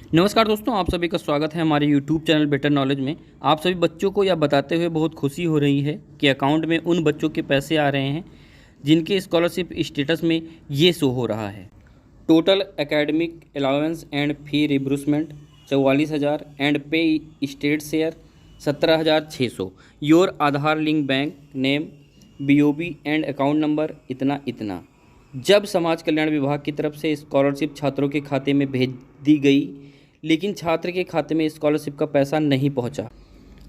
नमस्कार दोस्तों, आप सभी का स्वागत है हमारे YouTube चैनल बेटर नॉलेज में। आप सभी बच्चों को यह बताते हुए बहुत खुशी हो रही है कि अकाउंट में उन बच्चों के पैसे आ रहे हैं जिनके स्कॉलरशिप स्टेटस में ये शो हो रहा है। Total academic allowance and fee reimbursement 44,000 and pay state share 17,600। Your Aadhaar link bank name BOB and account number इतना इतना। जब समाज कल्याण विभाग की तरफ से स्कॉलरशिप छात्रों के खाते में भेज दी गई, लेकिन छात्र के खाते में स्कॉलरशिप का पैसा नहीं पहुंचा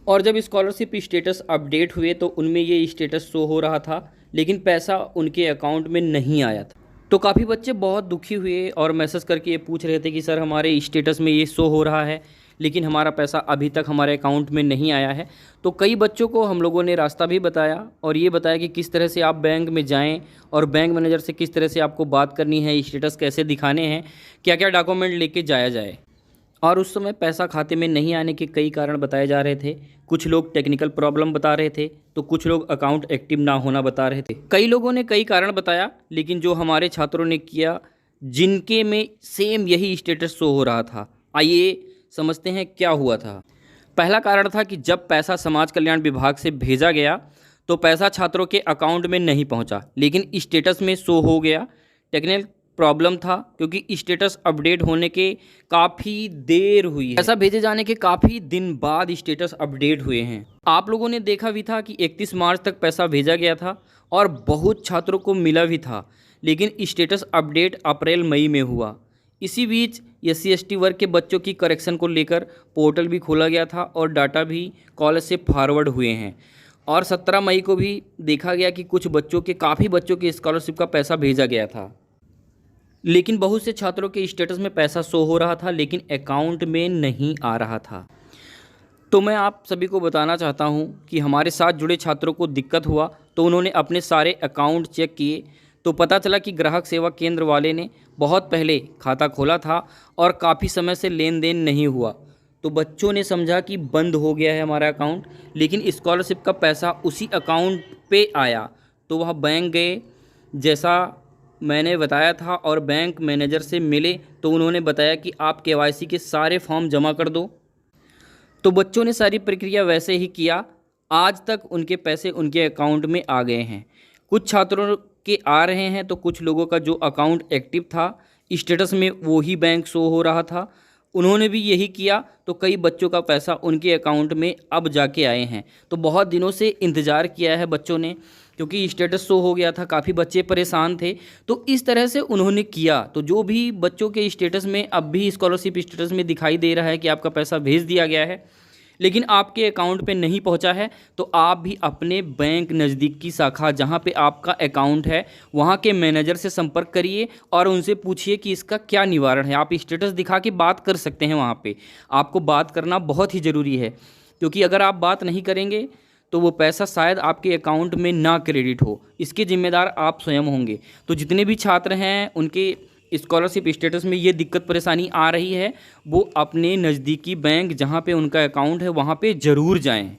और जब स्कॉलरशिप स्टेटस अपडेट हुए तो उनमें ये स्टेटस शो हो रहा था, लेकिन पैसा उनके अकाउंट में नहीं आया था। तो काफ़ी बच्चे बहुत दुखी हुए और मैसेज करके ये पूछ रहे थे कि सर हमारे स्टेटस में ये शो हो रहा है लेकिन हमारा पैसा अभी तक हमारे अकाउंट में नहीं आया है। तो कई बच्चों को हम लोगों ने रास्ता भी बताया और ये बताया कि किस तरह से आप बैंक में जाएं और बैंक मैनेजर से किस तरह से आपको बात करनी है, स्टेटस कैसे दिखाने हैं, क्या क्या डॉक्यूमेंट लेके जाया जाए। और उस समय पैसा खाते में नहीं आने के कई कारण बताए जा रहे थे। कुछ लोग टेक्निकल प्रॉब्लम बता रहे थे तो कुछ लोग अकाउंट एक्टिव ना होना बता रहे थे। कई लोगों ने कई कारण बताया, लेकिन जो हमारे छात्रों ने किया जिनके में सेम यही स्टेटस शो हो रहा था, आइए समझते हैं क्या हुआ था। पहला कारण था कि जब पैसा समाज कल्याण विभाग से भेजा गया तो पैसा छात्रों के अकाउंट में नहीं पहुंचा, लेकिन स्टेटस में शो हो गया। टेक्निकल प्रॉब्लम था क्योंकि स्टेटस अपडेट होने के काफ़ी देर हुई है। पैसा भेजे जाने के काफ़ी दिन बाद स्टेटस अपडेट हुए हैं। आप लोगों ने देखा भी था कि 31 मार्च तक पैसा भेजा गया था और बहुत छात्रों को मिला भी था, लेकिन स्टेटस अपडेट अप्रैल मई में हुआ। इसी बीच SC/ST वर्ग के बच्चों की करेक्शन को लेकर पोर्टल भी खोला गया था और डाटा भी कॉलेज से फॉरवर्ड हुए हैं और 17 मई को भी देखा गया कि कुछ बच्चों के काफ़ी बच्चों के स्कॉलरशिप का पैसा भेजा गया था, लेकिन बहुत से छात्रों के स्टेटस में पैसा शो हो रहा था लेकिन अकाउंट में नहीं आ रहा था। तो मैं आप सभी को बताना चाहता हूं कि हमारे साथ जुड़े छात्रों को दिक्कत हुआ तो उन्होंने अपने सारे अकाउंट चेक किए तो पता चला कि ग्राहक सेवा केंद्र वाले ने बहुत पहले खाता खोला था और काफ़ी समय से लेन देन नहीं हुआ। तो बच्चों ने समझा कि बंद हो गया है हमारा अकाउंट, लेकिन स्कॉलरशिप का पैसा उसी अकाउंट पे आया। तो वह बैंक गए जैसा मैंने बताया था और बैंक मैनेजर से मिले तो उन्होंने बताया कि आप KYC के सारे फॉर्म जमा कर दो। तो बच्चों ने सारी प्रक्रिया वैसे ही किया। आज तक उनके पैसे उनके अकाउंट में आ गए हैं। कुछ छात्रों के आ रहे हैं तो कुछ लोगों का जो अकाउंट एक्टिव था स्टेटस में वो ही बैंक शो हो रहा था, उन्होंने भी यही किया। तो कई बच्चों का पैसा उनके अकाउंट में अब जाके आए हैं। तो बहुत दिनों से इंतज़ार किया है बच्चों ने क्योंकि स्टेटस शो हो गया था, काफ़ी बच्चे परेशान थे। तो इस तरह से उन्होंने किया। तो जो भी बच्चों के स्टेटस में अब भी स्कॉलरशिप स्टेटस में दिखाई दे रहा है कि आपका पैसा भेज दिया गया है लेकिन आपके अकाउंट पे नहीं पहुंचा है, तो आप भी अपने बैंक नज़दीक की शाखा जहां पे आपका अकाउंट है वहां के मैनेजर से संपर्क करिए और उनसे पूछिए कि इसका क्या निवारण है। आप स्टेटस दिखा के बात कर सकते हैं। वहां पे आपको बात करना बहुत ही ज़रूरी है क्योंकि अगर आप बात नहीं करेंगे तो वो पैसा शायद आपके अकाउंट में ना क्रेडिट हो। इसके जिम्मेदार आप स्वयं होंगे। तो जितने भी छात्र हैं उनके स्कॉलरशिप स्टेटस में ये दिक्कत परेशानी आ रही है, वो अपने नज़दीकी बैंक जहाँ पे उनका अकाउंट है वहाँ पे ज़रूर जाएं।